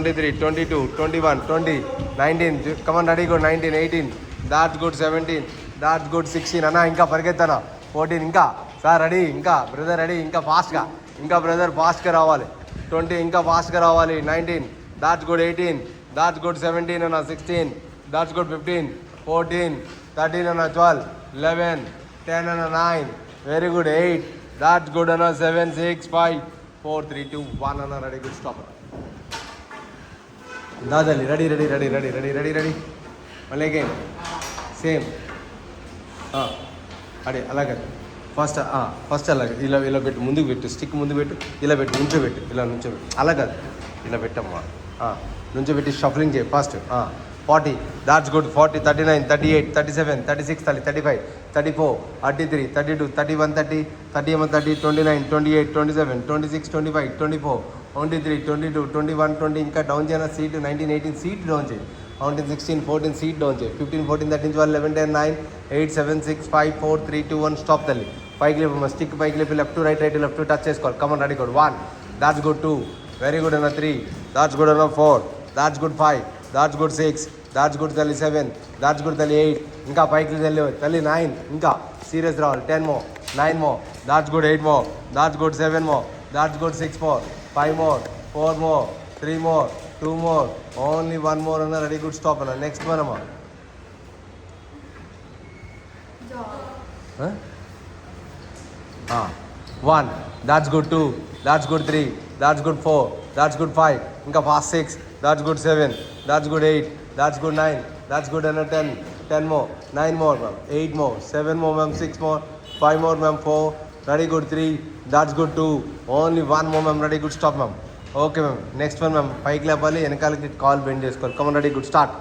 23, 22, 21, 20, 19. Come on, ready, good. 19, 18. That's good. 17. That's good. 16. Anna, inka పరిగెత్తనా. 14. Inka. Sir, ready. Inka. Brother, ready. Inka fast ga. Inka brother fast ga రావాలి. 20. Inka fast ga రావాలి. 19. That's good. 18. That's good. 17. Anna, 16. That's good. 15. 14. 13. Anna, 12. 11. 10. Anna, 9. Very good. 8. That's good. Anna, 7, 6, 5, 4, 3, 2, 1. Anna, ready. Good. Stop. దాదాలి ready ready ready ready ready ready ready మళ్ళీ again same అడే అలాగే first అలాగే ఇలా ఇలా పెట్టు, ముందుకు పెట్టు, స్టిక్ ముందు పెట్టు, ఇలా పెట్టు, నుంచోబెట్టు, ఇలా నుంచోబెట్టు, అలా కాదు ఇలా పెట్టమ్మా, నుంచోబెట్టి షఫలింగ్ చేయి ఫాస్ట్. 40, that's good. 40, 39, 38, 37, 36, 35, 34, 33, 32, 31, 30, 31, 30, 29, 28, 27, 26, 25, 24, 23, 22, 21, 20. ఇంకా డౌన్ చేయన సీట్. 19, 18 సీట్ డౌన్ చేయి. 19, 16, 14 సీట్ డౌన్ చేయి. 15, 14, 13, 12, 11, 10, 9, 8, 7, 6, 5, 4, 3, 2, 1. స్టాప్ తల్లి. పైకి లేపు, స్టిక్ పైకి లేపి, left to right, right to left touch చేసుకోవాలి. Come on ready good. 1, that's good. 2, very good అన్న. 3, దాట్స్ గుడ్ అన్న. 4, that's good. 5, that's good. 6, that's good తల్లి. 7, దాట్స్ గుడ్ తల్లి. 8, ఇంకా పైకి తల్లి తల్లి. 9, ఇంకా సీరియస్ రావాలి. 10 మో, 9 మో, దాట్స్ గుడ్. 8 మో, దాట్స్ గుడ్. 7 మో, that's good. 6 more, 5 more, 4 more, 3 more, 2 more, only 1 more anna. Ready, good. Stop anna. Next one amma. Huh? 1, that's good. 2, that's good. 3, that's good. 4, that's good. 5, inka fast. 6, that's good. 7, that's good. 8, that's good. 9, that's good anna. 10, 10 more, 9 more ma'am, 8 more, 7 more ma'am, 6 more, 5 more ma'am, 4, ready, good. 3, that's good. 2, only 1 more ma'am. Ready, good. Stop ma'am. Okay ma'am. Next one ma'am, పైకి లేపాలి, వెనకాలకి కాల్ bend చేసుకోవాలి. Come on ready good. Start.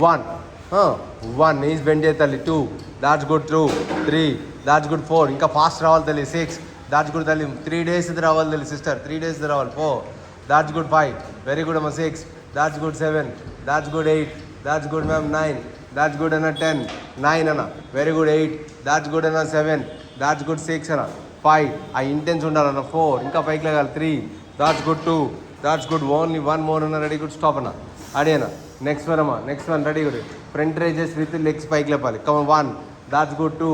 1 knees bend చేయాలి తల్లి. 2, that's good. 2, 3, that's good. 4, ఇంకా fast రావాలి తల్లి. 6, దాట్స్ గుడ్ తల్లి. 3 days ఇది రావాలి తల్లి సిస్టర్. 3 days ఇది రావాలి. 4, దాట్స్ గుడ్. 5, వెరీ గుడ్ అమ్మ. 6, that's good. 7, that's good. 8, that's good ma'am. 9, that's good అన్న. 10, 9 అన్న. Very good. 8, దాట్స్ గుడ్ అన్న. 7, దాట్స్ గుడ్. 6 అన్న. 5, ఆ ఇంటెన్స్ ఉండాలన్న. 4, ఇంకా పైకి లేగాలి. 3, that's good. 2, that's good. Only 1 more anna. Ready, good. Stop anna. Adena. Next one amma. Next one. Ready, good. Front raises with legs pike lepali. Come on. 1, that's good. 2,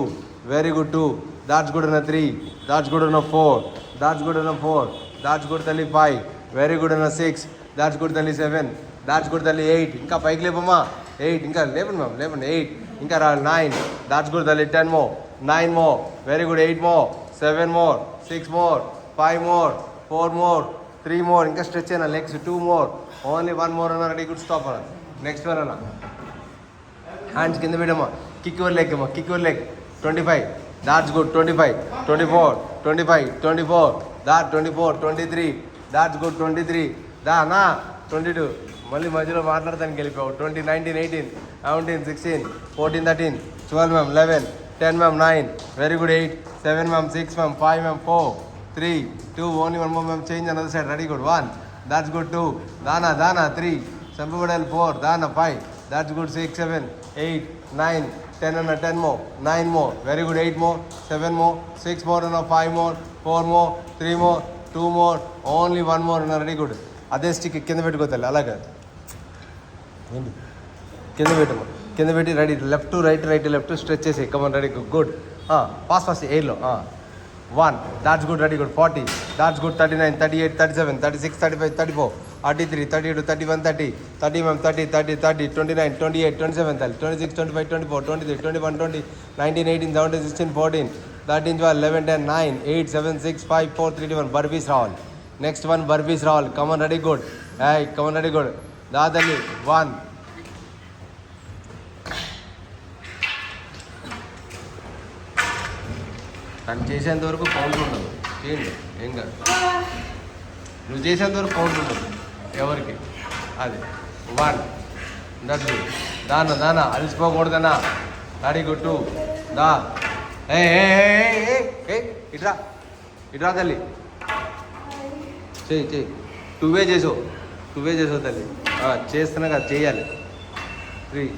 very good. 2, that's good anna. 3, that's good anna. 4, that's good anna. 4, that's good tali. 5, very good anna. 6, that's good tali. 7, that's good tali. 8, inka pike lepamma. 8, inka lepan ma'am, lepan. 8, inka ra. 9, that's good tali. 10 more, 9 more, very good. 8 more, 7 more, 6 more, 5 more, 4 more, 3 more. ఇంకా stretch అయినా legs. 2 more, only 1 more అన్న. Ready, good. Stop అన్న. Next one అన్న. Hands కింద పెట్టమ్మా. Kick your leg అమ్మా. Kick your leg. 25, that's good. 25, 24, 25, 24, that 24, 23, that's good. 23, దా అన్నా. 22, మళ్ళీ మధ్యలో మాట్లాడతానికి వెళ్ళిపోయావు. 20, 19, 18, 17, 16, 14, 13, 12 ma'am, 11, 10 ma'am, 9, very good. 8, 7 ma'am, 6 ma'am, 5 ma'am, 4, 3, 2, only 1 more ma'am. Change another side. Ready, good. 1, that's good. 2, dana 3, Sambubadal 4, dana 5, that's good. 6, 7, 8, 9, 10 and 10 more, 9 more, very good. 8 more, 7 more, 6 more and 5 more, 4 more, 3 more, 2 more, only 1 more and ready, good. అదే stick కింద పెట్టుకోవాలి. అలాగే ఏంటి కింద పెట్టమ్మా. కింద పెట్టి ready. Left to right, right to left stretch చేసి. Come on ready good. ఫాస్ట్ ఎయిర్లో. 1, that's good. Ready, good. 40, that's good. 39, 38, 37, 36, 35, 34, 33, 32, 31, 30, 30 ma'am, 30, 30, 30, 29, 28, 27, 26, 25, 24, 23, 21, 20, 19, 18, 17, 16, 14, 13, 12, 11, 10, 9, 8, 7, 6, 5, 4, 3, 2, 1. Burpees రావాలి. నెక్స్ట్ వన్ బర్పీస్ రావాలి. Come on ready good. Come on ready good. దాదాలి. 1, తను చేసేంత వరకు కౌంట్ ఉండదు. చేయండి, ఏం కాదు. నువ్వు చేసేంత వరకు కౌంట్ ఉండదు ఎవరికి. అది 1, దట్ దానా అలసిపోకూడదన్నా. Ready good. 2, దా ఇట్రా తల్లి. చెయ్యి. 2 చేసావు తల్లి. చేస్తున్నా కదా, చేయాలి. 3,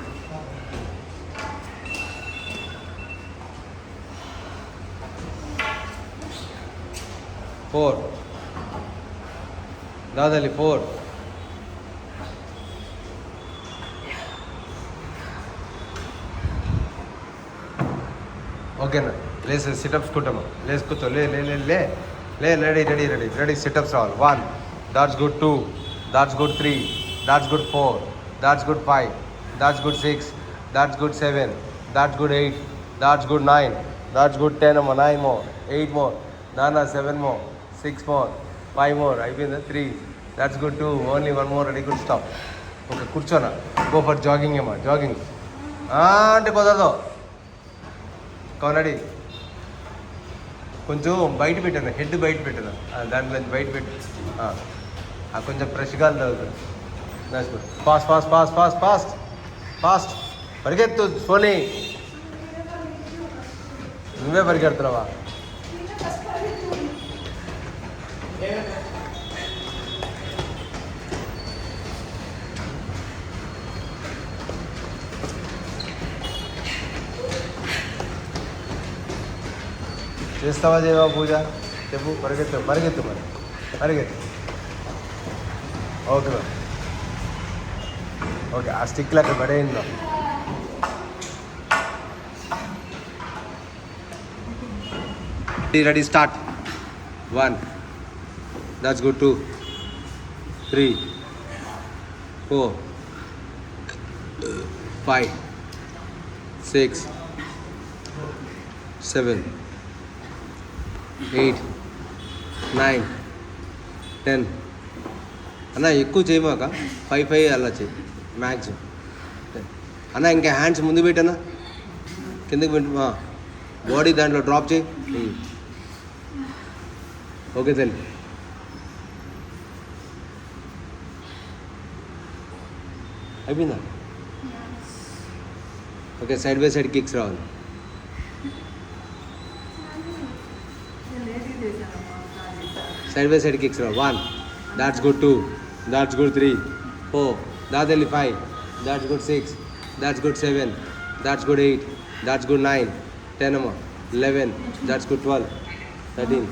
4, దాదాలి. 4, ఓకేనా లేసి సిటప్స్ కుట్టమ్మా లేసి కూర్చో లే లే లే లే లే ready ready ready ready sit-ups రావాలి 1 that's good 2 that's good 3 that's good 4 that's good 5 that's good 6 that's good 7 that's good 8 that's good 9 that's good 10 అమ్మా 9 మోర్ 8 మోర్ నానా 7 మోర్ 6 మోర్ 5 మోర్ అయిపోయిందా 3 that's good 2 only 1 more ready good stop okay కూర్చోనా go for jogging అమ్మా jogging అంటే కుదరదు కౌనడి కొంచెం బయట పెట్టాను హెడ్ బయట పెట్టాను దాంట్లో బయట పెట్టి కొంచెం ఫ్రెష్గా తగ్గుతుంది fast fast fast fast fast fast పరిగెత్తు సోనీ నువ్వే పరిగెడుతున్నావా చేస్తావా చేయవా పూజ చెప్పు పరిగెత్తు పరిగెత్తు మరి పరిగెత్తు ఓకే ఓకే ఆ స్టిక్లు అక్కడ పడేయండి రెడీ స్టార్ట్ 1 దాట్స్ గుడ్ 2 3 4 5 6 7 8 9 10 అన్న ఎక్కువ చేయమాక 5 అలా చేయి మ్యాక్స్ అన్న ఇంకా హ్యాండ్స్ ముందు పెట్టనా కిందకి పెట్టు బాడీ దాంట్లో డ్రాప్ చేయి ఓకే తల్లి అయిపోయిందా okay side by side kicks రావాలి సైడ్ బై సైడ్ కిక్స్ రావాలి 1 that's good 2 that's good 3 4 దాదెల్లి 5 that's good 6 that's good 7 that's good 8 that's good 9 10 అమ్మా 11 దాట్స్ గుడ్ 12 13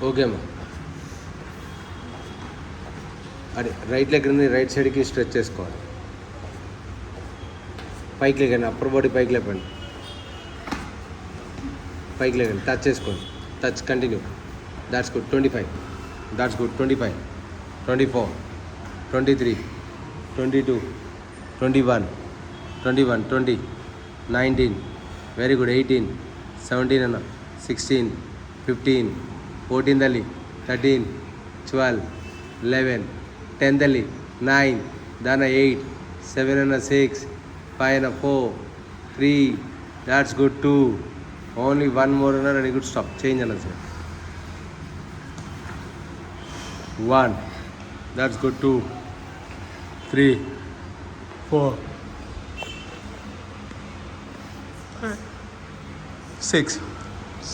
ఓకే అమ్మా అదే రైట్ లెగ్ రైట్ సైడ్కి స్ట్రెచ్ చేసుకోవాలి పైకి లేకండి అప్పర్ బాడీ పైకి లేపండి పైకి లేకండి టచ్ చేసుకోండి touch continue that's good 25 that's good 25 24 23 22 21 21 20 19 very good 18 17 అన్న 16 15 14 తల్లి 13 12 11 10 తల్లి 9 దాన 8 7 అన్న 6 5 అన్న 4 3 దాట్స్ గుడ్ 2 ఓన్లీ 1 మోర్ అన్న రెడీ గుడ్ స్టాప్ చేంజ్ అన్న sir 1 that's good 2 3 4 6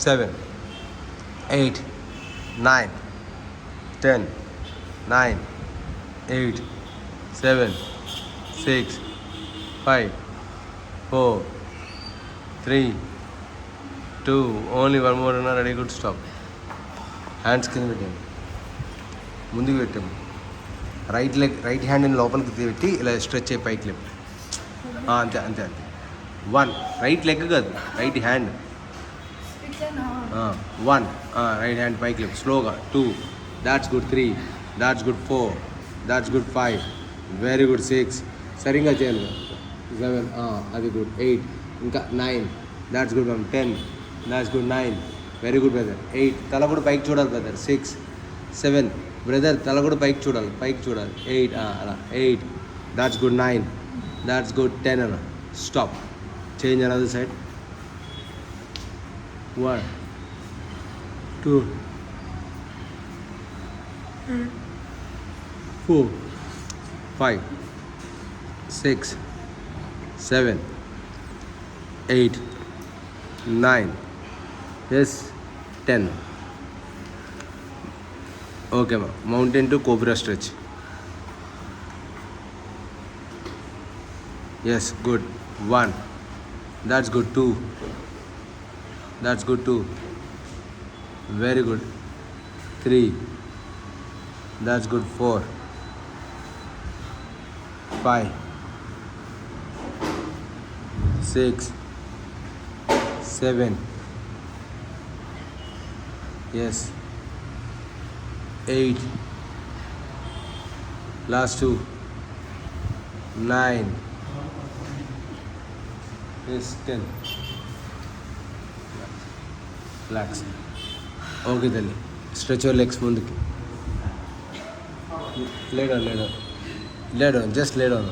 7 8 9 10 9 8 7 6 5 4 3 2 only 1 more అన్న రెడీ గుడ్ స్టాప్ హ్యాండ్స్ కింద పెట్టండి ముందుకు పెట్టాము రైట్ లెగ్ రైట్ హ్యాండ్ని లోపలికి పెట్టి ఇలా స్ట్రెచ్ అయ్యి పైకి లేపు అంతే అంతే అంతే 1 రైట్ లెగ్ కాదు రైట్ హ్యాండ్ 1 రైట్ హ్యాండ్ పైకి లేపు స్లోగా 2 that's good 3 that's good 4 that's good 5 very good 6 సరిగ్గా చేయాలి 7 అది గుడ్ 8 ఇంకా 9 that's good 10 that's good 9 very good brother 8 తల కూడా పైకి చూడాలి బ్రదర్ 6 7 బ్రదర్ తల కూడా పైకి చూడాలి 8 అలా 8 దాట్స్ గుడ్ 9 దాట్స్ గుడ్ 10 అన్న stop change another side 1 2 4 5 6 7 8 9 yes 10 okay మా mountain to cobra stretch Yes, good. 1. That's good. 2. That's good. 2. Very good. 3. That's good. 4. 5. 6. 7. Yes. 8. Last 2. 9. Yes, 10. Relax. Okay, then. Stretch your legs ముందుకి. Lay down. Lay down. Just lay down.